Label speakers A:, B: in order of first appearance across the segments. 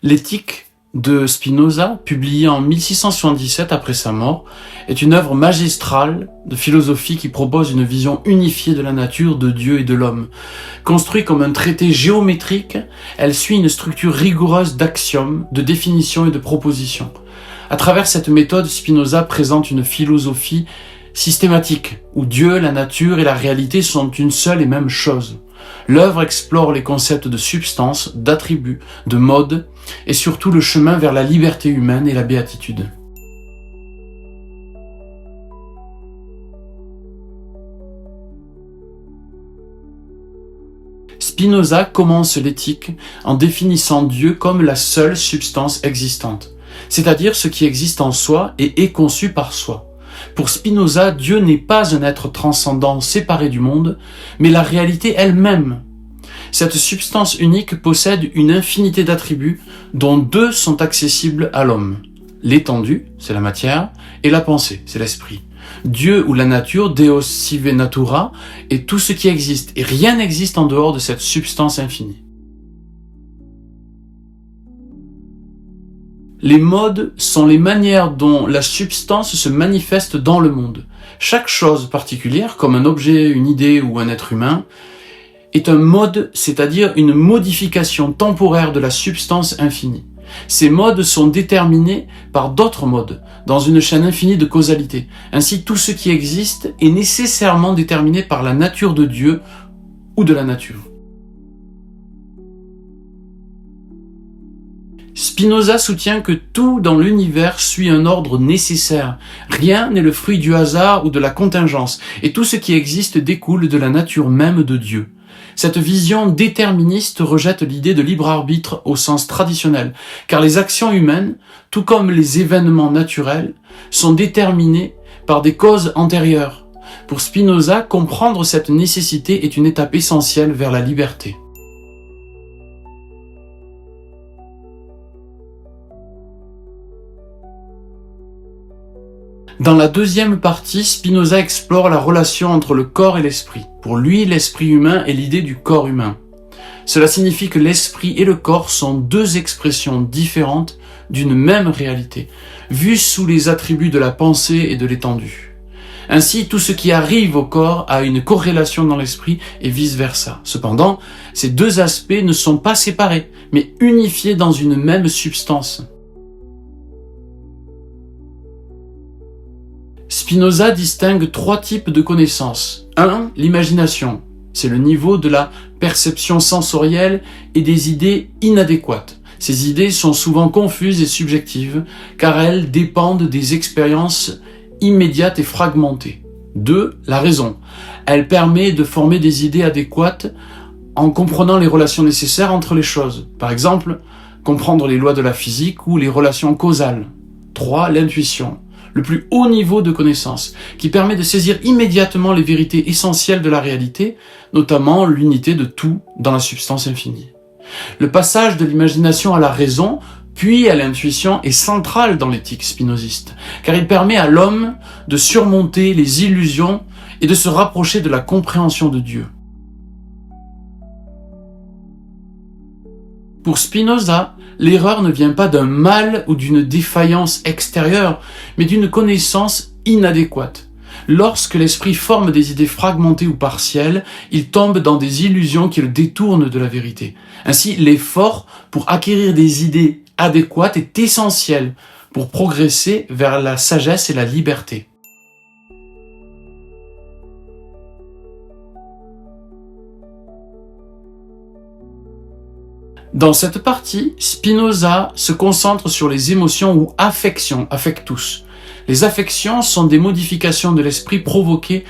A: L'éthique de Spinoza, publiée en 1677 après sa mort, est une œuvre magistrale de philosophie qui propose une vision unifiée de la nature, de Dieu et de l'homme. Construite comme un traité géométrique, elle suit une structure rigoureuse d'axiomes, de définitions et de propositions. À travers cette méthode, Spinoza présente une philosophie systématique, où Dieu, la nature et la réalité sont une seule et même chose. L'œuvre explore les concepts de substance, d'attributs, de mode, et surtout le chemin vers la liberté humaine et la béatitude. Spinoza commence l'éthique en définissant Dieu comme la seule substance existante, c'est-à-dire ce qui existe en soi et est conçu par soi. Pour Spinoza, Dieu n'est pas un être transcendant séparé du monde, mais la réalité elle-même. Cette substance unique possède une infinité d'attributs dont deux sont accessibles à l'homme. L'étendue, c'est la matière, et la pensée, c'est l'esprit. Dieu ou la nature, Deus sive natura, est tout ce qui existe, et rien n'existe en dehors de cette substance infinie. Les modes sont les manières dont la substance se manifeste dans le monde. Chaque chose particulière, comme un objet, une idée ou un être humain, est un mode, c'est-à-dire une modification temporaire de la substance infinie. Ces modes sont déterminés par d'autres modes, dans une chaîne infinie de causalité. Ainsi, tout ce qui existe est nécessairement déterminé par la nature de Dieu ou de la nature. Spinoza soutient que tout dans l'univers suit un ordre nécessaire. Rien n'est le fruit du hasard ou de la contingence, et tout ce qui existe découle de la nature même de Dieu. Cette vision déterministe rejette l'idée de libre arbitre au sens traditionnel, car les actions humaines, tout comme les événements naturels, sont déterminés par des causes antérieures. Pour Spinoza, comprendre cette nécessité est une étape essentielle vers la liberté. Dans la deuxième partie, Spinoza explore la relation entre le corps et l'esprit. Pour lui, l'esprit humain est l'idée du corps humain. Cela signifie que l'esprit et le corps sont deux expressions différentes d'une même réalité, vues sous les attributs de la pensée et de l'étendue. Ainsi, tout ce qui arrive au corps a une corrélation dans l'esprit et vice-versa. Cependant, ces deux aspects ne sont pas séparés, mais unifiés dans une même substance. Spinoza distingue trois types de connaissances. 1. L'imagination. C'est le niveau de la perception sensorielle et des idées inadéquates. Ces idées sont souvent confuses et subjectives, car elles dépendent des expériences immédiates et fragmentées. 2. La raison. Elle permet de former des idées adéquates en comprenant les relations nécessaires entre les choses. Par exemple, comprendre les lois de la physique ou les relations causales. 3. L'intuition. Le plus haut niveau de connaissance, qui permet de saisir immédiatement les vérités essentielles de la réalité, notamment l'unité de tout dans la substance infinie. Le passage de l'imagination à la raison, puis à l'intuition, est central dans l'éthique spinoziste, car il permet à l'homme de surmonter les illusions et de se rapprocher de la compréhension de Dieu. Pour Spinoza, l'erreur ne vient pas d'un mal ou d'une défaillance extérieure, mais d'une connaissance inadéquate. Lorsque l'esprit forme des idées fragmentées ou partielles, il tombe dans des illusions qui le détournent de la vérité. Ainsi, l'effort pour acquérir des idées adéquates est essentiel pour progresser vers la sagesse et la liberté. Dans cette partie, Spinoza se concentre sur les émotions ou affections, affectus. Les affections sont des modifications de l'esprit provoquées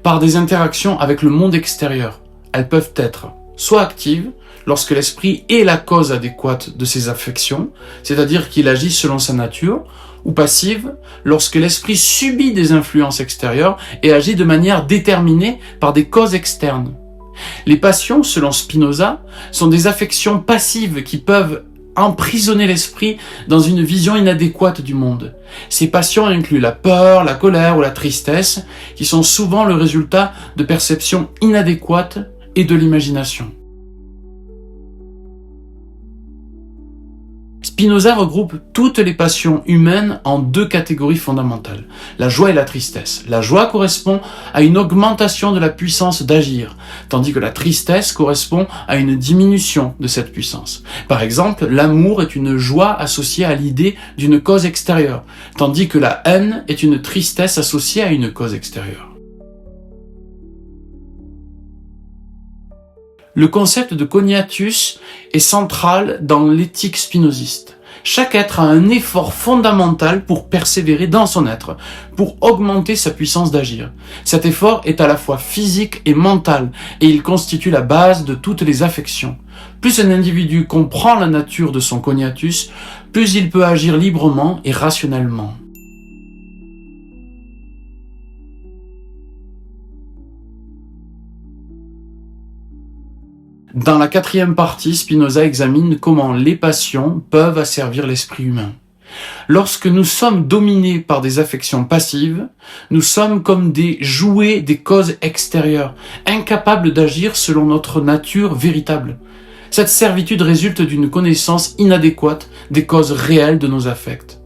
A: par des interactions avec le monde extérieur. Elles peuvent être soit actives, lorsque l'esprit est la cause adéquate de ces affections, c'est-à-dire qu'il agit selon sa nature, ou passives, lorsque l'esprit subit des influences extérieures et agit de manière déterminée par des causes externes. Les passions, selon Spinoza, sont des affections passives qui peuvent emprisonner l'esprit dans une vision inadéquate du monde. Ces passions incluent la peur, la colère ou la tristesse, qui sont souvent le résultat de perceptions inadéquates et de l'imagination. Spinoza regroupe toutes les passions humaines en deux catégories fondamentales, la joie et la tristesse. La joie correspond à une augmentation de la puissance d'agir, tandis que la tristesse correspond à une diminution de cette puissance. Par exemple, l'amour est une joie associée à l'idée d'une cause extérieure, tandis que la haine est une tristesse associée à une cause extérieure. Le concept de cognitus est central dans l'éthique spinoziste. Chaque être a un effort fondamental pour persévérer dans son être, pour augmenter sa puissance d'agir. Cet effort est à la fois physique et mental, et il constitue la base de toutes les affections. Plus un individu comprend la nature de son cognitus, plus il peut agir librement et rationnellement. Dans la quatrième partie, Spinoza examine comment les passions peuvent asservir l'esprit humain. Lorsque nous sommes dominés par des affections passives, nous sommes comme des jouets des causes extérieures, incapables d'agir selon notre nature véritable. Cette servitude résulte d'une connaissance inadéquate des causes réelles de nos affects.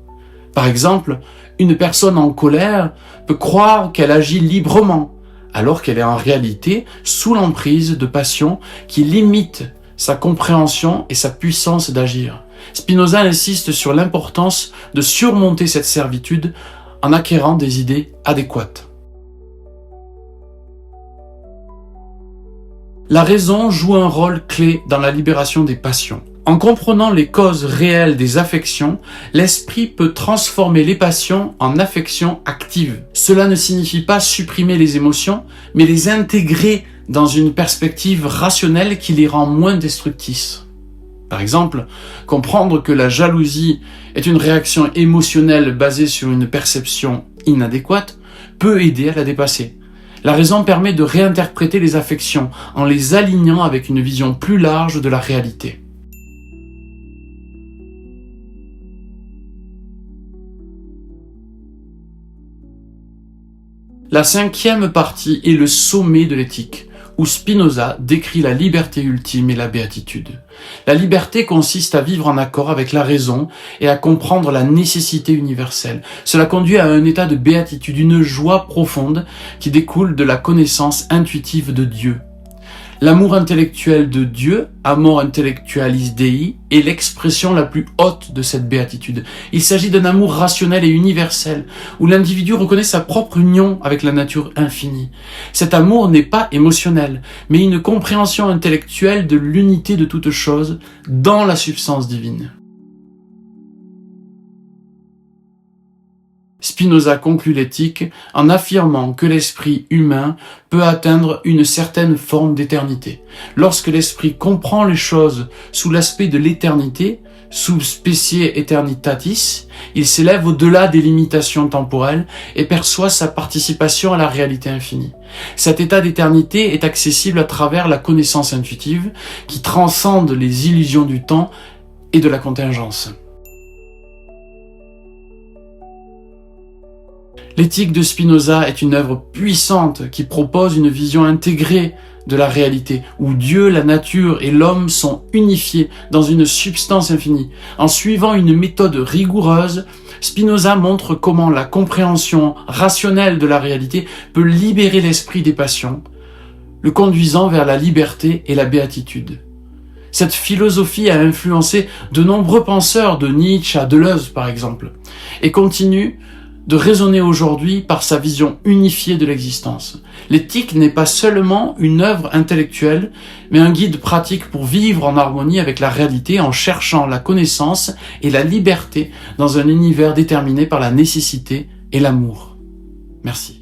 A: Par exemple, une personne en colère peut croire qu'elle agit librement, alors qu'elle est en réalité sous l'emprise de passions qui limitent sa compréhension et sa puissance d'agir. Spinoza insiste sur l'importance de surmonter cette servitude en acquérant des idées adéquates. La raison joue un rôle clé dans la libération des passions. En comprenant les causes réelles des affections, l'esprit peut transformer les passions en affections actives. Cela ne signifie pas supprimer les émotions, mais les intégrer dans une perspective rationnelle qui les rend moins destructrices. Par exemple, comprendre que la jalousie est une réaction émotionnelle basée sur une perception inadéquate peut aider à la dépasser. La raison permet de réinterpréter les affections en les alignant avec une vision plus large de la réalité. La cinquième partie est le sommet de l'éthique, où Spinoza décrit la liberté ultime et la béatitude. La liberté consiste à vivre en accord avec la raison et à comprendre la nécessité universelle. Cela conduit à un état de béatitude, une joie profonde qui découle de la connaissance intuitive de Dieu. L'amour intellectuel de Dieu, amor intellectualis Dei, est l'expression la plus haute de cette béatitude. Il s'agit d'un amour rationnel et universel, où l'individu reconnaît sa propre union avec la nature infinie. Cet amour n'est pas émotionnel, mais une compréhension intellectuelle de l'unité de toute chose dans la substance divine. Spinoza conclut l'éthique en affirmant que l'esprit humain peut atteindre une certaine forme d'éternité. Lorsque l'esprit comprend les choses sous l'aspect de l'éternité, sub specie aeternitatis, il s'élève au-delà des limitations temporelles et perçoit sa participation à la réalité infinie. Cet état d'éternité est accessible à travers la connaissance intuitive qui transcende les illusions du temps et de la contingence. L'éthique de Spinoza est une œuvre puissante qui propose une vision intégrée de la réalité, où Dieu, la nature et l'homme sont unifiés dans une substance infinie. En suivant une méthode rigoureuse, Spinoza montre comment la compréhension rationnelle de la réalité peut libérer l'esprit des passions, le conduisant vers la liberté et la béatitude. Cette philosophie a influencé de nombreux penseurs, de Nietzsche à Deleuze par exemple, et continue de raisonner aujourd'hui par sa vision unifiée de l'existence. L'éthique n'est pas seulement une œuvre intellectuelle, mais un guide pratique pour vivre en harmonie avec la réalité en cherchant la connaissance et la liberté dans un univers déterminé par la nécessité et l'amour. Merci.